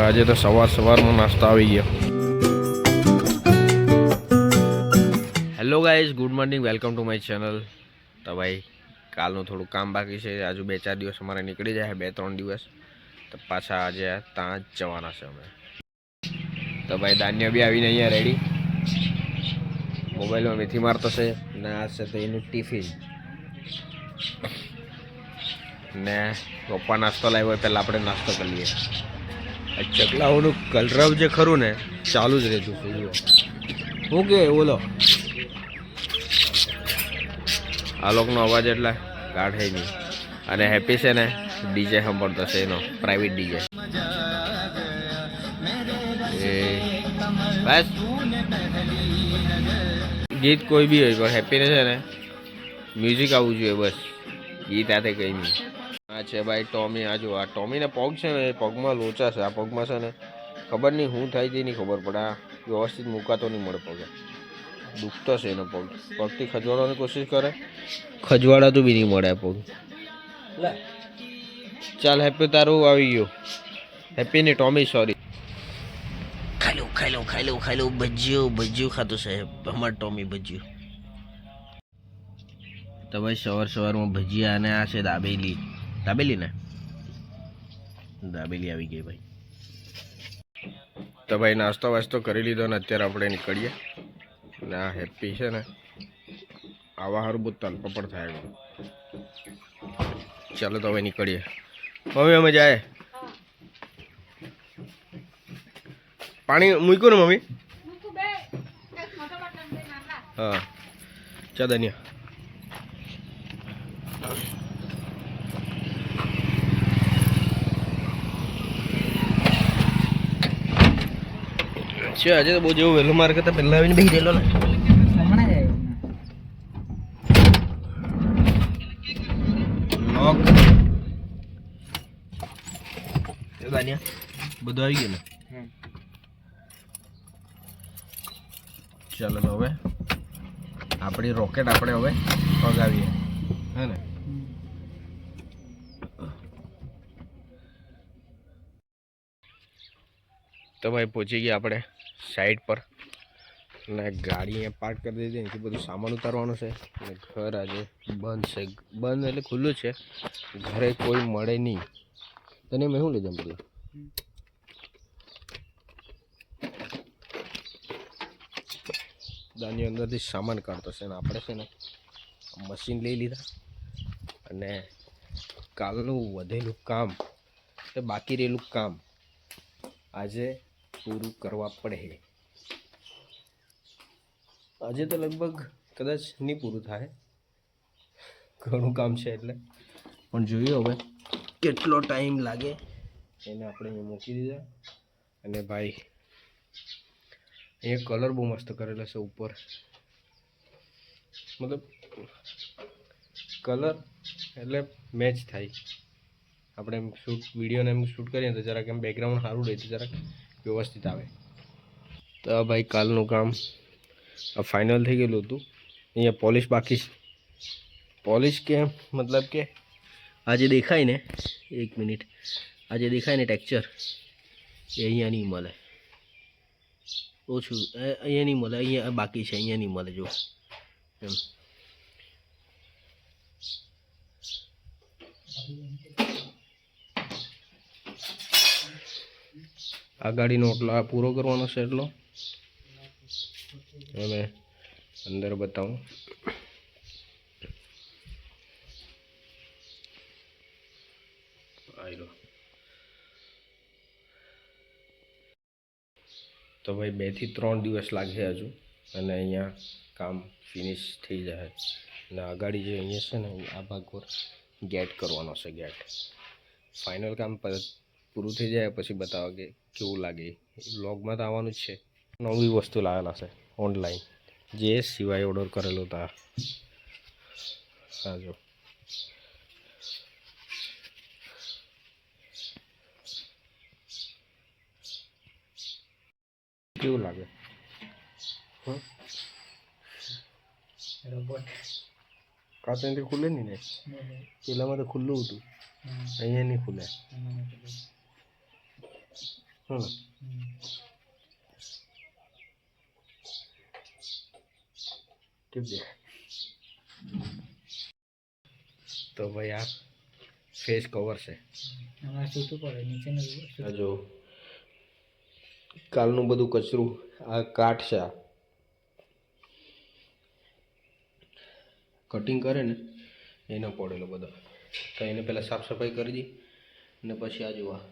આજે તો સવારમાં નાસ્તો આવી ગયો. Hello guys, good morning, welcome to my channel. તો ભાઈ કાલનું થોડું કામ બાકી છે. આજુ 2-4 દિવસ અમારે નીકળી જાય, 2-3 દિવસ. તો પાછા આજે ત્યાં જ જવાના છે અમે. તો ભાઈ દાન્ય બી આવીને અહીંયા રેડી, મોબાઈલમાં મેથી મારતો છે ને આ છે તો એનું ટિફિન ને પપ્પા નાસ્તો લાવ્યો હોય. પહેલાં આપણે નાસ્તો કરી લઈએ. ચકલાઓનું કલરવ જે ખરું ને ચાલુ જ રહેતું છે. શું કે બોલો, આ લોકોનો અવાજ એટલે કાઢે નહીં. અને હેપી છે ને ડીજે સાંભળતો છે, એનો પ્રાઇવેટ ડીજે. બસ ગીત કોઈ બી હોય પણ હેપીને છે ને મ્યુઝિક આવવું જોઈએ, બસ. ગીત આતે કંઈ નહીં. આ છે ભાઈ ટોમી. આ જો આ ટોમીને પગ છે ને, એ પગમાં લોચા છે. આ પગમાં છે ને ખબર નહીં શું થાય તે નહીં ખબર પડે. આ વ્યવસ્થિત મૂકાતો નહીં મળે. પગ દુખતો છે એનો પગ. પગથી ખજવાડવાની કોશિશ કરે, ખજવાડાતું બી નહીં મળે આ પગ. ચાલ હેપી, તારું આવી ગયું. હેપી ને ટોમી, સોરી. ખાઈ લો ભજીયું ખાતું છે અમાર ટોમી, ભજીયું. તો ભાઈ સવારમાં ભજીયા અને આ છે દાબેલી ને દાબેલી આવી ગઈ ભાઈ. તો ભાઈ નાસ્તો વાસ્તો કરી લીધો ને અત્યારે આપણે નીકળીએ. ને આ હેપી છે ને આવા સારું બહુ તલપપડ થાય. ચાલો તો હવે નીકળીએ. મમ્મી અમે જાય. પાણી મૂક્યું ને મમ્મી? હા ચા ધન્યા. આજે તો બહુ જેવું વહેલું મારે કરતા પહેલા આવીને બેસી રહેલો ને. બધું આવી ગયું ને. ચાલો હવે આપણી રોકેટ આપણે હવે પગાવીએ, હે ને? તો ભાઈ પહોંચી ગયા આપણે સાઈડ પર ને ગાડી અહીંયા પાર્ક કરી દીધી. એનાથી બધું સામાન ઉતારવાનું છે. અને ઘર આજે બંધ છે. બંધ એટલે ખુલ્લું છે, ઘરે કોઈ મળે નહીં. તને મેં શું લીધું બધું? દાની અંદરથી સામાન કાઢતો છે ને આપણે છે ને મશીન લઈ લીધા. અને કાલનું વધેલું કામ, તે બાકી રહેલું કામ આજે પૂરું કરવા પડે. આજે તો લગભગ કદાચ નહીં પૂરું થાય, ઘણું કામ છે એટલે. પણ જોઈએ હવે કેટલો ટાઈમ લાગે. એને આપણે અહીંયા મૂકી દીધા. અને ભાઈ અહીંયા કલર બહુ મસ્ત કરેલો છે ઉપર, મતલબ કલર એટલે મેચ થાય. આપણે એમ વિડીયોને એમ શૂટ કરીએ તો જરાક એમ બેકગ્રાઉન્ડ સારું રહે તો જરાક વ્યવસ્થિત આવે. તો ભાઈ કાલનું કામ આ ફાઇનલ થઈ ગયેલું હતું. અહીંયા પોલિશ બાકી છે. પોલિશ કે મતલબ કે આજે દેખાય ને, એક મિનિટ, આજે દેખાય ને ટેક્ચર, એ અહીંયા નહીં મળે. ઓછું અહીંયા નહીં મળે, અહીંયા બાકી છે, અહીંયા નહીં મળે. જો એમ આ ગાડીનો ઓટલો આ પૂરો કરવાનો છે એટલો. અને અંદર બતાવું. તો ભાઈ 2 થી 3 દિવસ લાગશે હજુ, અને અહીંયા કામ ફિનિશ થઈ જાય. અને આ ગાડી જે અહીંયા છે ને, આ ભાગ પર ગેટ કરવાનો છે. ગેટ ફાઇનલ કામ પૂરું થઈ જાય પછી બતાવો કે કેવું લાગે. વ્લોગમાં તો આવવાનું જ છે. નવી વસ્તુ લાવેલા છે ઓનલાઈન, જે સિવાય ઓર્ડર કરેલો હતા. હા જો કેવું લાગે? કાચેથી ખુલે નહીં ને, પેલામાં તો ખુલ્લું હતું, અહીંયા નહીં ખુલે. તો ભાઈ આ ફેસ કવર છે. જો કાલનું બધું કચરું આ કાટ છે. આ કટિંગ કરે ને એનો પડેલો બધો, તો એને પહેલાં સાફ સફાઈ કરી દી અને પછી આ જોવા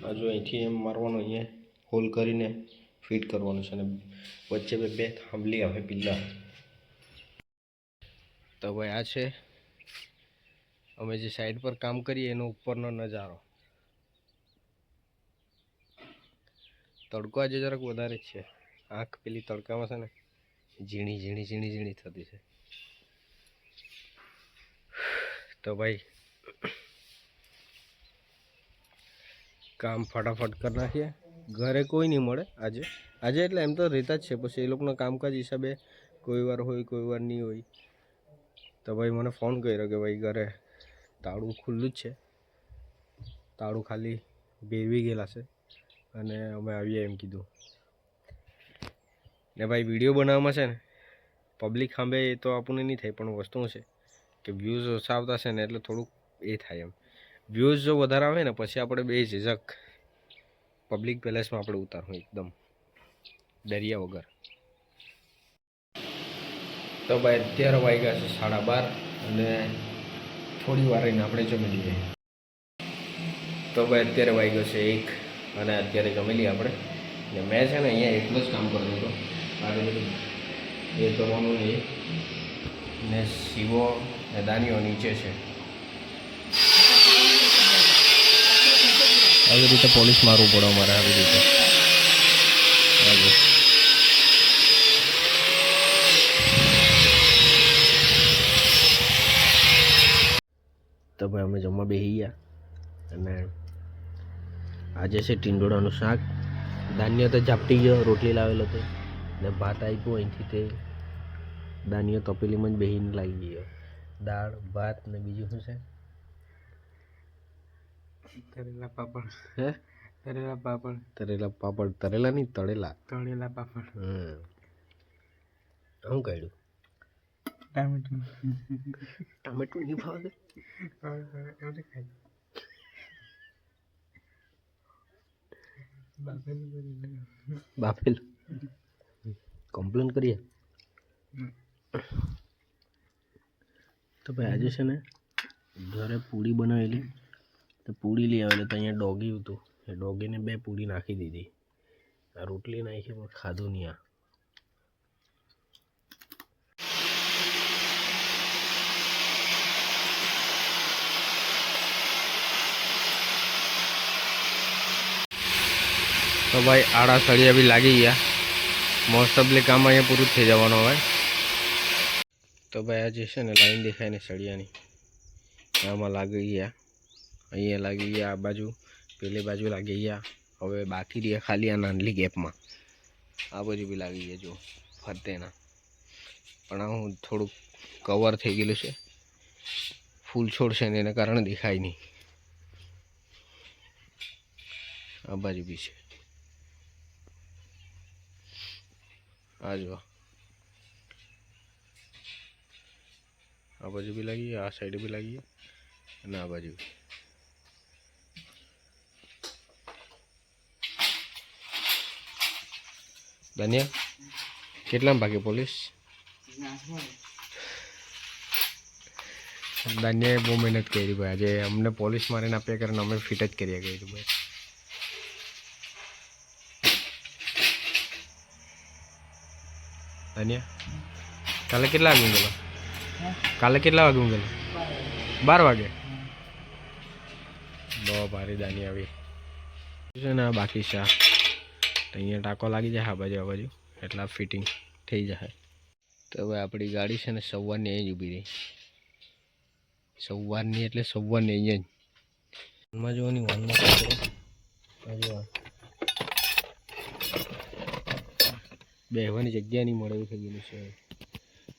આ જો અહીંથી એમ મારવાનું, અહીંયા હોલ કરીને ફિટ કરવાનું છે અને વચ્ચે બે થાંભલી આવે પિલ્લા. તો ભાઈ આ છે અમે જે સાઈડ પર કામ કરીએ એનો ઉપરનો નજારો. તડકો આજે જરાક વધારે જ છે. આંખ પેલી તડકામાં છે ને ઝીણી ઝીણી ઝીણી ઝીણી થતી છે. તો ભાઈ કામ ફટાફટ કરી નાખીએ. ઘરે કોઈ નહીં મળે આજે. આજે એટલે એમ તો રહેતા જ છે, પછી એ લોકોના કામકાજ હિસાબે કોઈ વાર હોય કોઈ વાર નહીં હોય. તો ભાઈ મને ફોન કર્યો કે ભાઈ ઘરે તાળું ખુલ્લું જ છે, તાળું ખાલી ભેરવી ગયેલા છે અને અમે આવીએ એમ કીધું. ને ભાઈ વિડીયો બનાવવામાં છે ને પબ્લિક સાંભળે એ તો આપણને નહીં થાય, પણ વસ્તુ છે કે વ્યૂઝ ઓછા આવતા છે ને એટલે થોડુંક એ થાય. એમ વ્યૂઝ જો વધારે આવે ને પછી આપણે બે ઝીઝક પબ્લિક પેલેસમાં આપણે ઉતારવું એકદમ દરિયા વગર. તો ભાઈ અત્યારે વાગ્યા છે 12:30 અને થોડી વાર રહીને આપણે જમી લઈએ. તો ભાઈ અત્યારે વાગ્યો છે 1 અને અત્યારે જમી લઈએ આપણે. ને મેં છે ને અહીંયા એટલું જ કામ કરતો હતો, આગળ બધું એ કરવાનું એ ને શીવો ને દાનીઓ નીચે છે. આવી રીતે પોલીસ મારવું પડે અમારે, આવી રીતે. તો ભાઈ અમે જમવા બેસી ગયા અને આજે છે ટીંડોળાનું શાક. ધાન્ય તો ઝાપટી ગયો, રોટલી લાવેલો હતો ને ભાત આપ્યું અહીંથી. તે ધાન્ય તપેલીમાં જ બેસીને લાગી ગયો. દાળ ભાત ને બીજું શું છે? તરેલા પાપડ. હે? તરેલા પાપડ. તરેલા પાપડ. તરેલા નહીં, તળેલા. તળેલા પાપડ. શું કાઢ્યું? ટામેટું. ટામેટું નહીં ભાવે? બાફેલ. કમ્પ્લેન કરીએ. તો ભાઈ આજે છે ને ઘરે પૂરી બનાવેલી, તો પૂરી લઈ આવેલી. તો અહીંયા ડોગી હતું, એ ડોગીને 2 પૂરી નાખી દીધી. આ રોટલી નાખી પણ ખાધું નહીં. આ તો ભાઈ આડા સળિયા બી લાગી ગયા. મોસ્ટ ઓફલી કામ અહીંયા પૂરું થઈ જવાનું હોય. તો ભાઈ આ જે છે ને લાઈન દેખાય ને સળિયાની, આમાં લાગી ગયા, અહીંયા લાગી ગયા, આ બાજુ પેલી બાજુ લાગી ગયા. હવે બાકી રહ્યા ખાલી આ નાનલી ગેપમાં. આ બાજુ બી લાગી ગયા જો ફરતેના. પણ આ હું થોડુંક કવર થઈ ગયેલું છે, ફૂલ છોડ છે ને એના કારણે દેખાય નહીં. આ બાજુ બી છે. આ જો આ બાજુ બી લાગી, આ સાઈડ બી લાગી અને આ બાજુ. ધન્યા કેટલામાં ભાગે પોલીસ? ધન્યાએ બહુ મહેનત કરી ભાઈ. આજે અમને પોલીસ મારીને આપ્યા કરીને અમે ફિટ જ કર્યા કર્યું ભાઈ. ધન્યા કાલે કેટલા વાગે ઊંઘેલો? કાલે કેટલા વાગે ઊંઘેલો? 12 વાગે. બહુ ભારી દાની આવી છે ને. આ બાકી છે, તો અહીંયા ટાંકો લાગી જાય આ બાજુ એટલા ફિટિંગ થઈ જાય. તો હવે આપણી ગાડી છે ને સવારની અહીં જ ઊભી રહી. સવારની એટલે સવારની અહીંયા જ વાનમાં જોવાની. વાનમાં બેહવાની જગ્યા નહીં મળે એવું થઈ ગયેલું છે.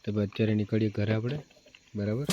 તો અત્યારે નીકળીએ ઘરે આપણે, બરાબર.